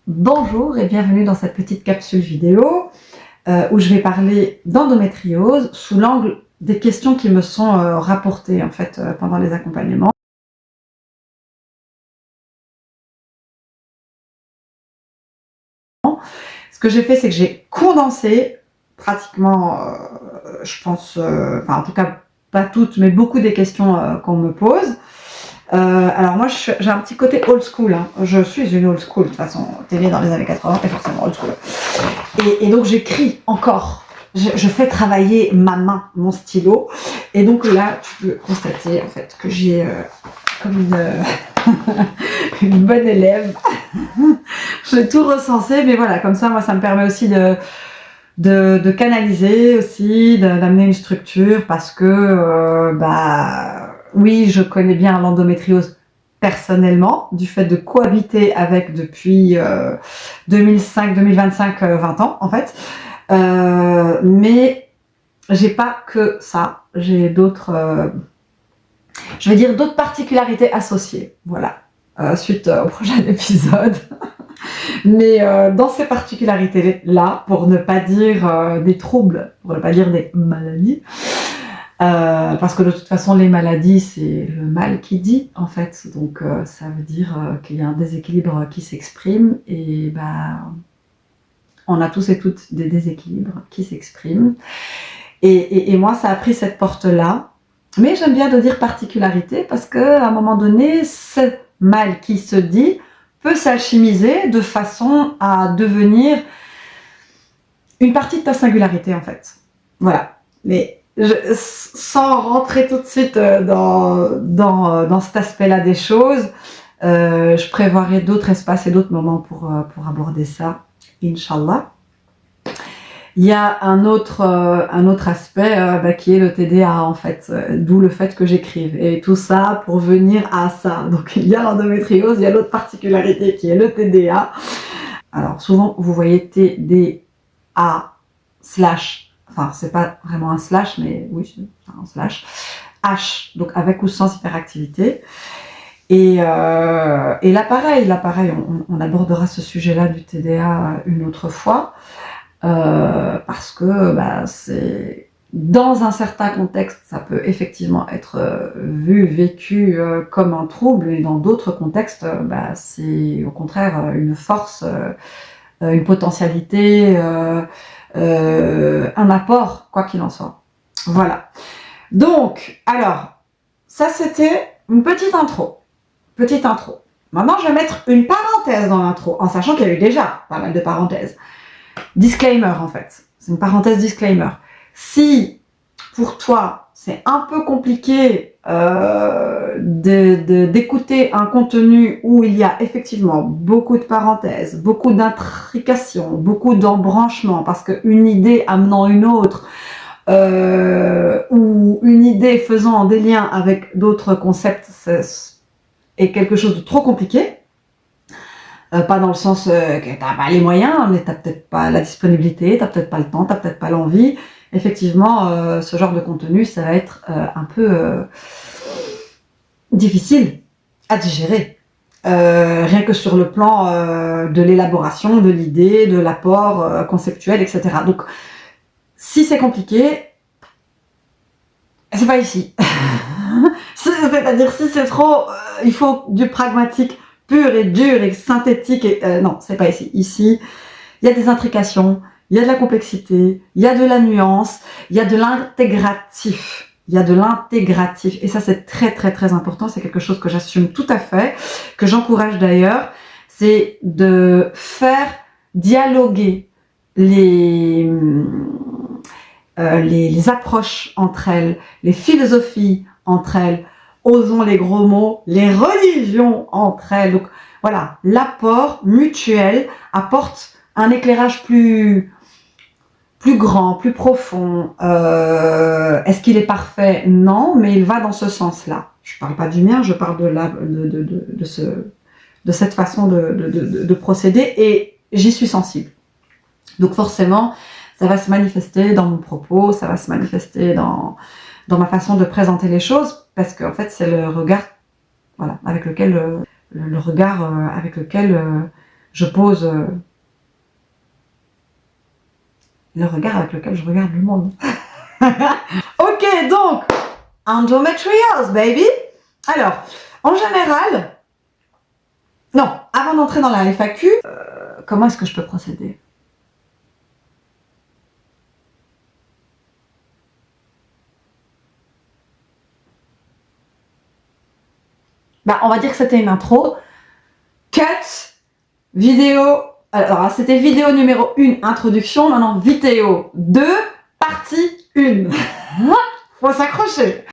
Bonjour et bienvenue dans cette petite capsule vidéo où je vais parler d'endométriose sous l'angle des questions qui me sont rapportées en fait pendant les accompagnements. Ce que j'ai fait, c'est que j'ai condensé pratiquement, je pense, enfin en tout cas pas toutes, mais beaucoup des questions qu'on me pose. Alors moi j'ai un petit côté old school, hein. Je suis une old school de toute façon, télé dans les années 80 est forcément old school. Et donc j'écris encore, je fais travailler ma main, mon stylo, et donc là tu peux constater en fait que j'ai comme une bonne élève. Je vais tout recenser, mais voilà, comme ça moi ça me permet aussi de canaliser aussi, d'amener une structure parce que oui, je connais bien l'endométriose personnellement, du fait de cohabiter avec depuis 2005, 2025, 20 ans en fait. Mais j'ai pas que ça, j'ai d'autres, je vais dire d'autres particularités associées, voilà, suite au prochain épisode. Mais dans ces particularités-là, pour ne pas dire des troubles, pour ne pas dire des maladies, parce que de toute façon, les maladies, c'est le mal qui dit, en fait. Donc, ça veut dire qu'il y a un déséquilibre qui s'exprime et on a tous et toutes des déséquilibres qui s'expriment. Et moi, ça a pris cette porte-là. Mais j'aime bien de dire particularité parce qu'à un moment donné, ce mal qui se dit peut s'alchimiser de façon à devenir une partie de ta singularité, en fait. Voilà. Mais sans rentrer tout de suite dans cet aspect-là des choses, je prévoirai d'autres espaces et d'autres moments pour aborder ça, Inch'Allah. Il y a un autre aspect qui est le TDA en fait, d'où le fait que j'écrive. Et tout ça pour venir à ça. Donc il y a l'endométriose, il y a l'autre particularité qui est le TDA. Alors souvent vous voyez TDA slash, enfin c'est pas vraiment un slash, mais oui c'est un slash, H, donc avec ou sans hyperactivité. Et là pareil, on abordera ce sujet-là du TDA une autre fois. Parce que c'est dans un certain contexte, ça peut effectivement être vécu comme un trouble, et dans d'autres contextes, c'est au contraire une force, une potentialité, un apport, quoi qu'il en soit. Voilà. Donc, alors, ça c'était une petite intro. Maintenant, je vais mettre une parenthèse dans l'intro, en sachant qu'il y a eu déjà pas mal de parenthèses. Disclaimer en fait, c'est une parenthèse disclaimer. Si pour toi c'est un peu compliqué d'écouter un contenu où il y a effectivement beaucoup de parenthèses, beaucoup d'intrications, beaucoup d'embranchements, parce qu'une idée amenant une autre, ou une idée faisant des liens avec d'autres concepts est quelque chose de trop compliqué, pas dans le sens que t'as pas les moyens, mais t'as peut-être pas la disponibilité, t'as peut-être pas le temps, t'as peut-être pas l'envie. Effectivement, ce genre de contenu, ça va être un peu difficile à digérer. Rien que sur le plan de l'élaboration, de l'idée, de l'apport conceptuel, etc. Donc, si c'est compliqué, c'est pas ici. C'est-à-dire, si c'est trop, il faut du pragmatique pur et dur et synthétique. Non, c'est pas ici. Ici, il y a des intrications, il y a de la complexité, il y a de la nuance, il y a de l'intégratif. Et ça, c'est très, très, très important. C'est quelque chose que j'assume tout à fait, que j'encourage d'ailleurs. C'est de faire dialoguer les approches entre elles, les philosophies entre elles, osons les gros mots, les religions entre elles. Donc voilà, l'apport mutuel apporte un éclairage plus grand, plus profond. Est-ce qu'il est parfait? Non, mais il va dans ce sens-là. Je parle pas du mien, je parle de cette façon de procéder, et j'y suis sensible. Donc forcément, ça va se manifester dans mon propos, ça va se manifester dans ma façon de présenter les choses, parce qu'en fait c'est le regard, voilà, avec lequel je pose le regard avec lequel je regarde le monde. Ok, donc, endometriose, baby. Alors, en général, non, avant d'entrer dans la FAQ, comment est-ce que je peux procéder? Bah, on va dire que c'était une intro. Cut, vidéo. Alors, c'était vidéo numéro 1, introduction. Maintenant, vidéo 2, partie 1. Faut s'accrocher.